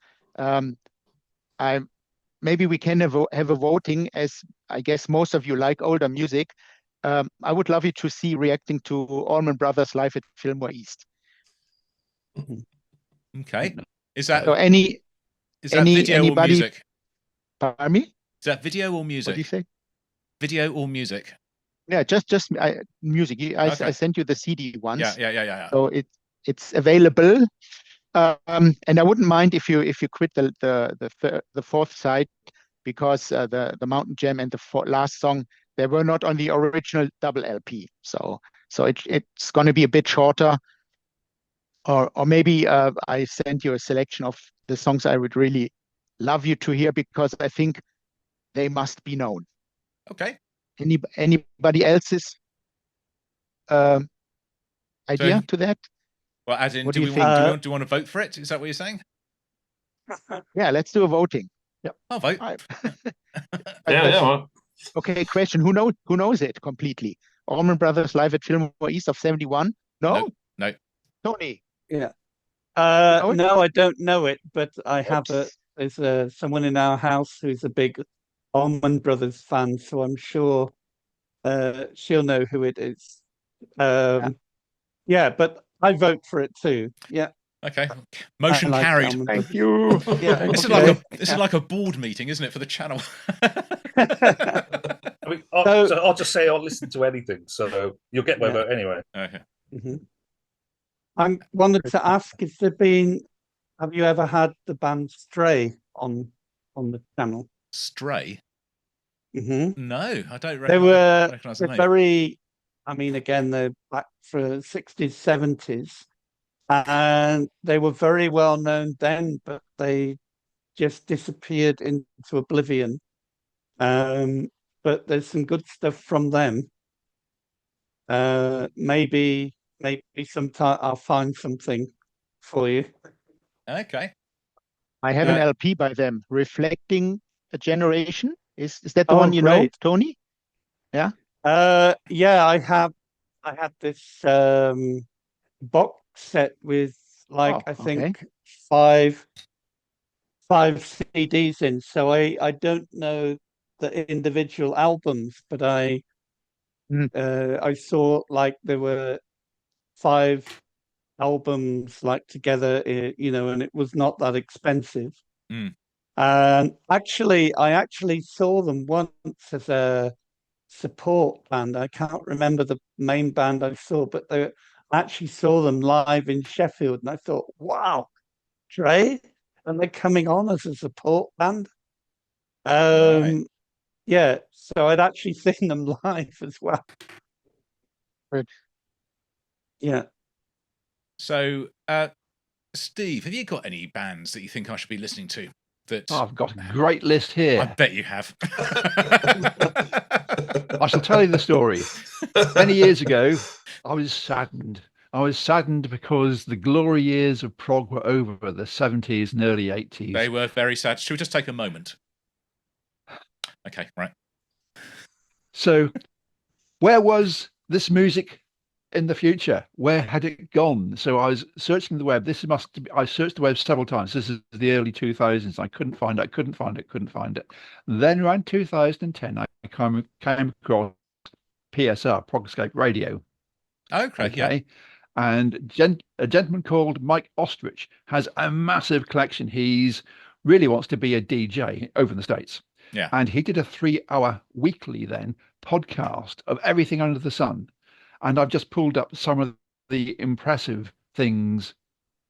Maybe we can have a voting, as I guess most of you like older music. I would love you to see reacting to Allman Brothers live at Fillmore East. Okay, is that so? Anybody? Video or music? Pardon me? Is that video or music? What do you say? Video or music? Yeah, just music. I sent you the CD once. Yeah. So it's available, and I wouldn't mind if you quit the fourth side, because the Mountain Jam and the last song, they were not on the original double LP. So it's going to be a bit shorter. Or maybe I send you a selection of the songs I would really love you to hear because I think they must be known. Okay. Anybody else's idea to that? Well, as in, What do do we you think? want? Do you want to vote for it? Is that what you're saying? Yeah, let's do a voting. Yep. I'll vote. Well. Okay, question. Who knows it completely? Allman Brothers live at Fillmore East of 71? No? No. Tony? Yeah. know it? No, I don't know it, but I have Oops. there's someone in our house who's a big Allman Brothers fan, so I'm sure she'll know who it is. Yeah, but I vote for it too. Yeah. Okay. Motion like carried. Allman Thank Brothers. you. Yeah. This okay. is like a board meeting, isn't it, for the channel? I mean, I'll just say I'll listen to anything, so you'll get my vote anyway. Okay. Mm-hmm. I wanted to ask: have you ever had the band Stray on the channel? Stray? Mm-hmm. No, I don't. They were recognize the name. very. I mean, again, they're back for 60s, 70s, and they were very well known then, but they just disappeared into oblivion. But there's some good stuff from them. Maybe sometime I'll find something for you. Okay. I have an LP by them, Reflecting a Generation. Is that the one you know, Tony? Yeah. Yeah, I had this box set with I think five CDs in. So I don't know the individual albums, but I saw there were 5 albums together, and it was not that expensive. And I actually saw them once as a support band. I can't remember the main band I saw, but I actually saw them live in Sheffield, and I thought, wow, Dre, and they're coming on as a support band. Right. Yeah, so I'd actually seen them live as well. Right. Yeah. So, Steve, have you got any bands that you think I should be listening to? I've got a great list here. I bet you have. I shall tell you the story. Many years ago, I was saddened. I was saddened because the glory years of prog were over, the 70s and early 80s. They were very sad. Should we just take a moment? Okay, right. So, where was this music in the future? Where had it gone? So I was searching the web. I searched the web several times. This is the early 2000s. I couldn't find it. Then around 2010, I came across PSR, Progscape Radio. Okay. Yeah. And a gentleman called Mike Ostrich has a massive collection. He's really wants to be a DJ over in the States. Yeah. And he did a 3-hour weekly podcast of everything under the sun. And I've just pulled up some of the impressive things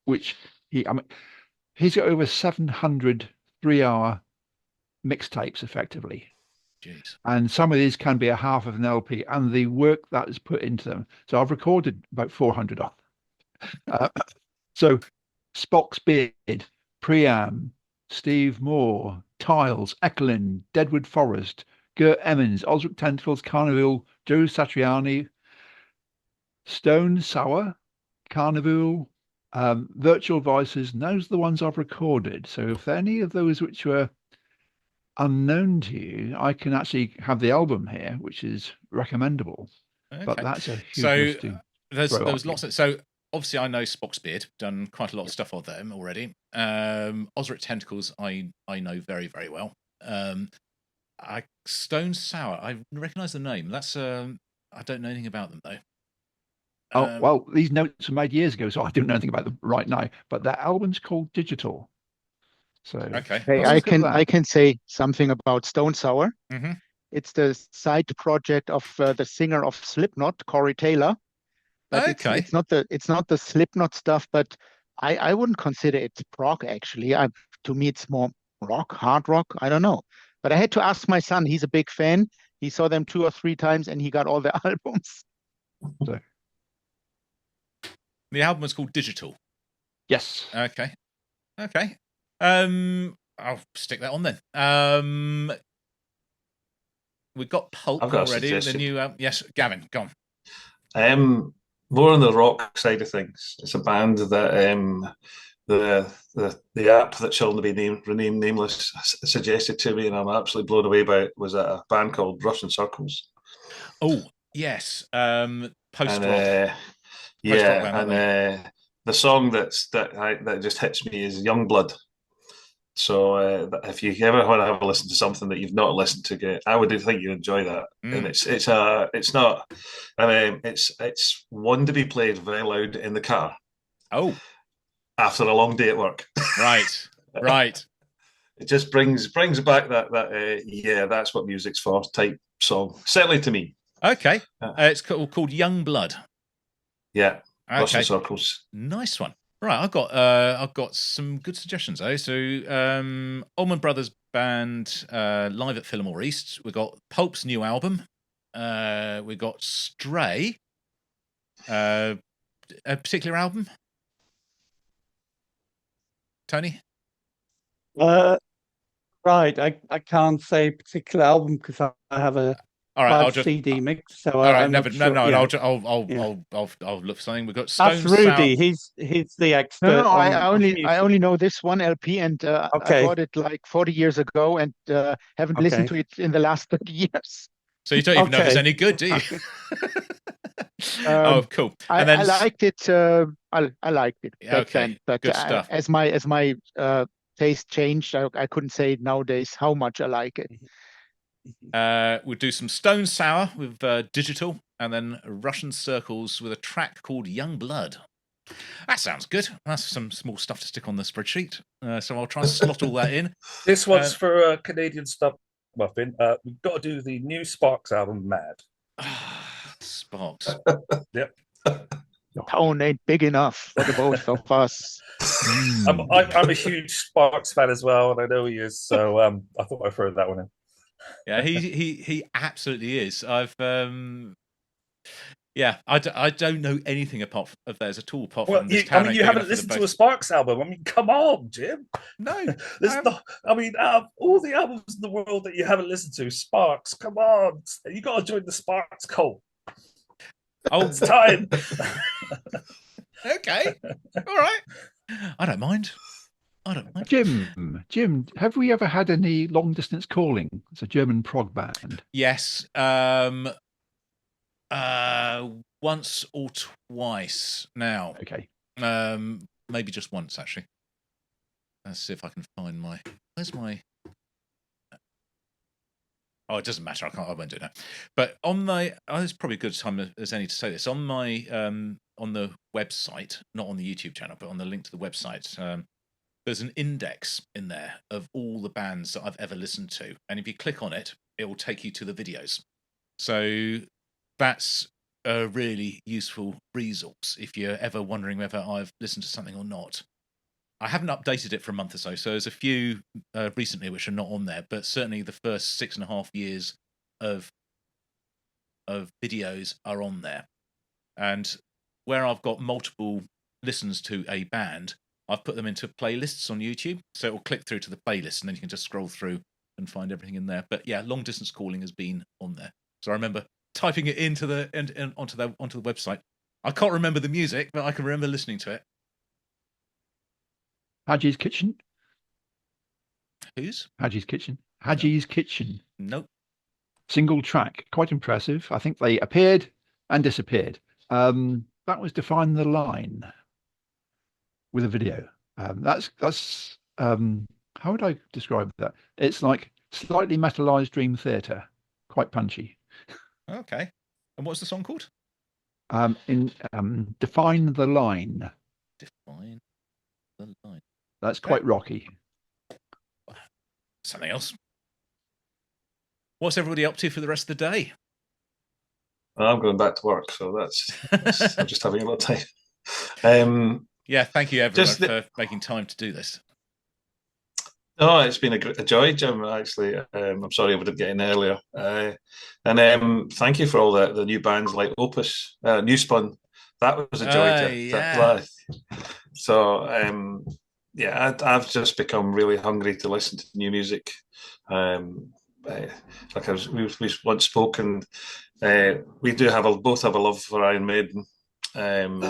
which he's got over 700 3-hour mixtapes effectively. Jeez. And some of these can be a half of an LP, and the work that is put into them. So I've recorded about 400 of them. So Spock's Beard, Priam, Steve Moore, Tiles, Ekelin, Deadwood Forest, Gert Emmons, Osric Tentacles, Carnival, Joe Satriani, Stone Sour, Carnival, Virtual Voices. And those are the ones I've recorded. So if any of those which were unknown to you, I can actually have the album here, which is recommendable. Okay. But that's a huge list. There was lots of, so obviously I know Spock's Beard, done quite a lot of stuff on them already. Osric Tentacles I know very, very well. Stone Sour, I recognise the name. That's I don't know anything about them though. Well, these notes were made years ago, so I don't know anything about them right now. But their album's called Digital. So okay, I can say something about Stone Sour. Mm-hmm. It's the side project of the singer of Slipknot, Corey Taylor. But it's not the Slipknot stuff, but I wouldn't consider it prog actually. To me, it's more rock, hard rock. I don't know. But I had to ask my son. He's a big fan. He saw them 2 or 3 times, and he got all the albums. The album was called Digital. Yes. Okay. I'll stick that on then. We've got Pulp I've got a already. The suggestion. new yes, Gavin, go on. More on the rock side of things. It's a band that the app that shall be renamed Nameless suggested to me, and I'm absolutely blown away by it. Was a band called Russian Circles. Oh yes, post rock. The song that just hits me is Young Blood. So if you ever want to have a listen to something that you've not listened to, I would think you'd enjoy that. And it's one to be played very loud in the car. Oh, after a long day at work. Right. It just brings back that that's what music's for type song. Certainly to me. Okay, it's called Young Blood. Yeah, okay. Russian Circles. Nice one. Right, I've got some good suggestions though. So, Allman Brothers Band live at Fillmore East. We've got Pulp's new album. We've got Stray. A particular album, Tony? Right, I can't say particular album because I have a CD mix. So I'll look for something. We've got Stone Ask Rudi. He's the expert. No, I only know this one LP, and I bought it like 40 years ago, and haven't listened to it in the last 30 years. So you don't even know if it's any good, do you? Oh, cool. I liked it. I liked it back then, but good stuff. As my taste changed, I couldn't say nowadays how much I like it. We'll do some Stone Sour with Digital, and then Russian Circles with a track called Young Blood. That sounds good. That's some small stuff to stick on the spreadsheet. So I'll try and slot all that in. This one's for Canadian stuff, Muffin. We've got to do the new Sparks album, Mad. Sparks. Yep. Your tone ain't big enough for the both of us. I'm a huge Sparks fan as well, and I know he is. So I thought I'd throw that one in. Yeah, he absolutely is. I don't know anything apart of theirs at all. Apart from this town. You haven't listened to a Sparks album. I mean, come on, Jim. No, there's not. I mean, out of all the albums in the world that you haven't listened to, Sparks. Come on, you got to join the Sparks cult. Oh, it's time. Okay, all right. I don't mind. Jim, have we ever had any long distance calling? It's a German prog band. Yes. Once or twice now. Okay. Maybe just once actually. Let's see if I can find where's my. Oh, it doesn't matter. I won't do that. But on my, it's probably a good time as any to say this. On my, on the website, not on the YouTube channel, but on the link to the website, there's an index in there of all the bands that I've ever listened to, and if you click on it, it will take you to the videos. So that's a really useful resource if you're ever wondering whether I've listened to something or not. I haven't updated it for a month or so, so there's a few recently which are not on there, but certainly the first 6.5 years of videos are on there. And where I've got multiple listens to a band, I've put them into playlists on YouTube, so it will click through to the playlist, and then you can just scroll through and find everything in there. But yeah, long distance calling has been on there. So I remember typing it into onto the website. I can't remember the music, but I can remember listening to it. Haji's Kitchen. Whose? Haji's Kitchen. Haji's Kitchen. Nope. Single track, quite impressive. I think they appeared and disappeared. That was Define the Line with a video. That's how would I describe that? It's like slightly metalized dream theater, quite punchy. Okay. And what's the song called? Define the Line. Define the Line. That's quite rocky. Something else. What's everybody up to for the rest of the day? I'm going back to work, so that's I'm just having a lot of time. Yeah, thank you everyone for making time to do this. Oh, it's been a joy, Jim. Actually, I'm sorry I wouldn't get in earlier. And thank you for all the new bands like Opus, Newspun, That was a joy to yeah. play. So, I've just become really hungry to listen to new music. We once spoken. We do both have a love for Iron Maiden. And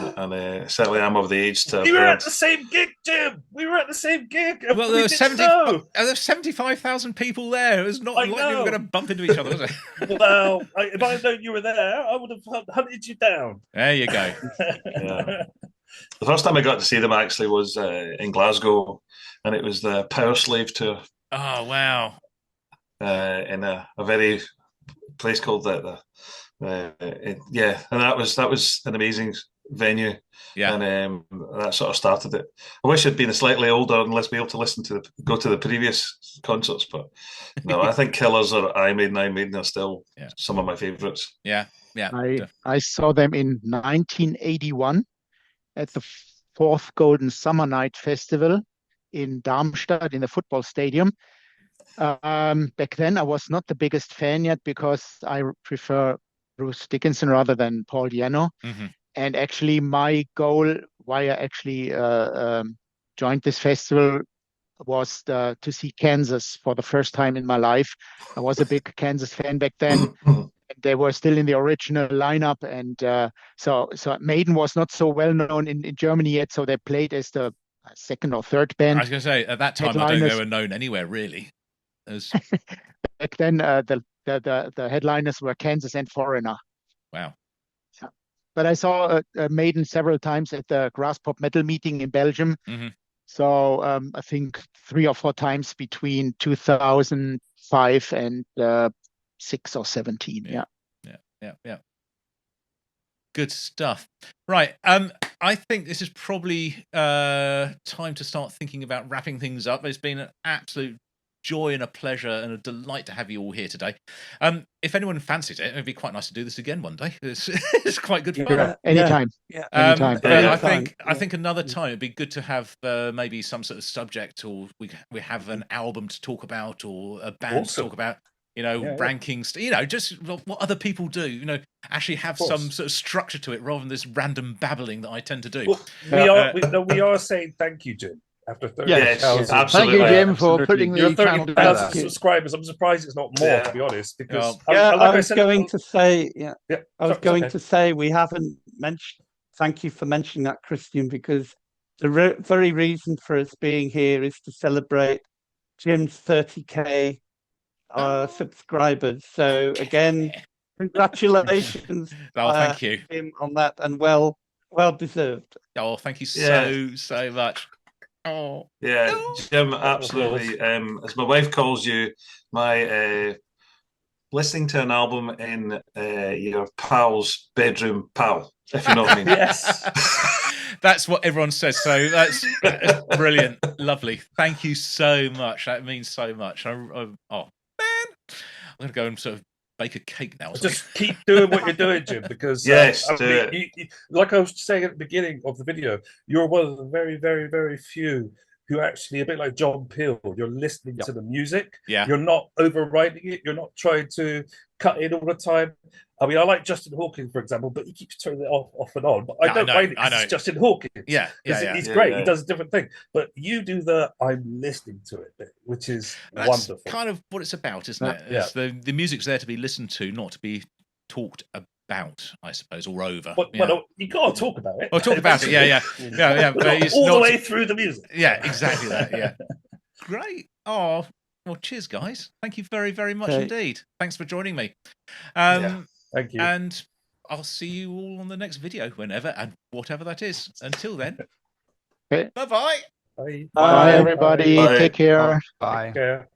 certainly I'm of the age to. We were at the same gig, Jim. We were at the same gig. Well, there were 75,000 people there. It was not like we were going to bump into each other, was it? Well, if I had known you were there, I would have hunted you down. There you go. Yeah. The first time I got to see them actually was in Glasgow, and it was the Power Slave tour. Oh wow! In a very place called and that was an amazing venue. Yeah, and that sort of started it. I wish I'd been slightly older and be able to go to the previous concerts, but no, I think Killers or Iron Maiden are still some of my favourites. Yeah. I saw them in 1981 at the 4th Golden Summer Night Festival in Darmstadt in the football stadium. Back then, I was not the biggest fan yet because I prefer Bruce Dickinson rather than Paul Di'Anno. Mm-hmm. And actually, my goal, why I actually joined this festival, was to see Kansas for the first time in my life. I was a big Kansas fan back then. They were still in the original lineup, and so Maiden was not so well known in Germany yet. So they played as the second or third band. I was going to say at that time, I don't think they were known anywhere really. Back then, the headliners were Kansas and Foreigner. Wow. Yeah. But I saw Maiden several times at the Graspop Metal meeting in Belgium. Mm-hmm. So I think 3 or 4 times between 2005 and 6 or 17. Yeah. Good stuff. Right. I think this is probably time to start thinking about wrapping things up. It's been an absolute joy and a pleasure and a delight to have you all here today. If anyone fancies it, it'd be quite nice to do this again one day. It's quite good fun. Anytime. Anytime. I think another time it'd be good to have maybe some sort of subject, or we have an album to talk about, or a band to talk about. Rankings, just what other people do, actually have some sort of structure to it rather than this random babbling that I tend to do. Well, we are saying thank you, Jim. After 30,000. Absolutely. Thank you, Jim, for putting the channel together. Subscribers. I'm surprised it's not more, to be honest, because I was going to say we haven't mentioned. Thank you for mentioning that, Christian, because the very reason for us being here is to celebrate Jim's 30K subscribers. So again, congratulations. Thank you Jim, on that, and well deserved. Thank you so much. Jim, absolutely. As my wife calls you, my listening to an album in your pal's bedroom pal, if you know what I mean. Yes. That's what everyone says. So that's brilliant. Lovely. Thank you so much. That means so much. I'm going to go and sort of bake a cake now. Just keep doing what you're doing, Jim, because like I was saying at the beginning of the video, you're one of the very, very, very few who actually, a bit like John Peel, you're listening to the music. Yeah. You're not overriding it. You're not trying to cut in all the time. I mean, I like Justin Hawkins, for example, but he keeps turning it off and on. But I don't mind it because it's Justin Hawkins. Yeah. He's great. He does a different thing. But you do I'm listening to it bit, which is wonderful. That's kind of what it's about, isn't it? Yeah. The music's there to be listened to, not to be talked about, I suppose, or over. Well, you got to talk about it. Or talk about it, yeah. But it's all the way through the music. Yeah, exactly that, yeah. Great. Oh, well, cheers, guys. Thank you very, very much indeed. Thanks for joining me. Thank you. And I'll see you all on the next video, whenever and whatever that is. Until then, Bye-bye. Bye. Bye, everybody. Bye. Take care. Bye. Take care.